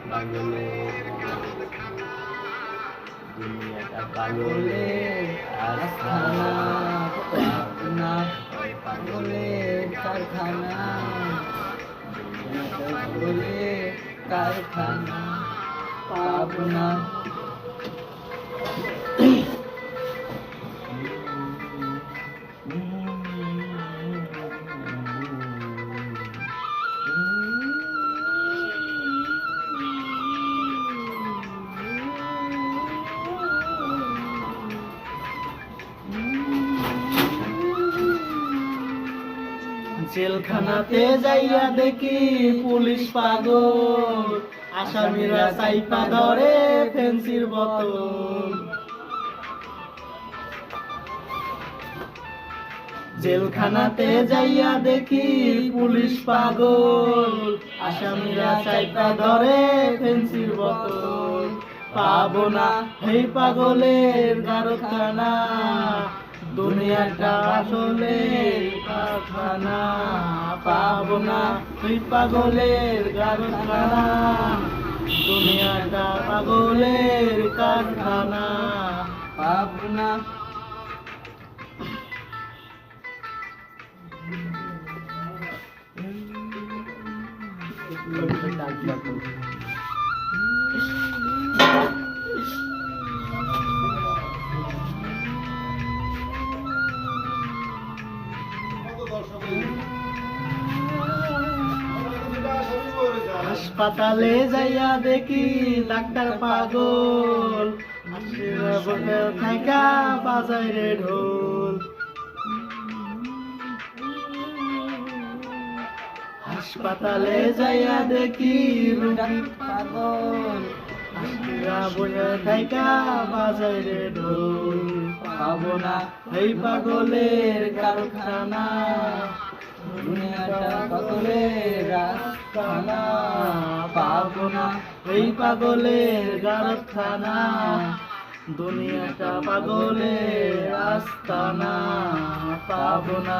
পাগলের দুনিয়াটা পাগলের আস্তানা, পাবনা ওই পাগলের কারখানা, দুনিয়াটা পাগলের কারখানা, পাবনা। জেলখানাতে যাইয়া দেখি পুলিশ পাগল, আসামিরা চাইপা ধরে ফেন্সির বোতল। জেলখানাতে যাইয়া দেখি পুলিশ পাগল, আসামিরা চাইপা ধরে ফেন্সির বোতল। পাবো না এই পাগলের কারখানা, দুনিয়াটা আসলে কারখানা। পাবো না এই পাগলের কারখানা, দুনিয়াটা পাগলের কারখানা, পাবনা। হাসপাতালে যাইয়া দেখি ডাক্তার পাগল, থাকা বাজায় রে ঢোল। হাসপাতালে যাইয়া দেখি রোগী পাগল, বসে থাকা বাজায় রে ঢোল। পাবো না এই পাগলের কারখানা, দুনিয়াটা পাগলের আস্তানা, পাবো না এই পাগলের কারখানা, দুনিয়াটা পাগলের আস্তানা, পাবো না।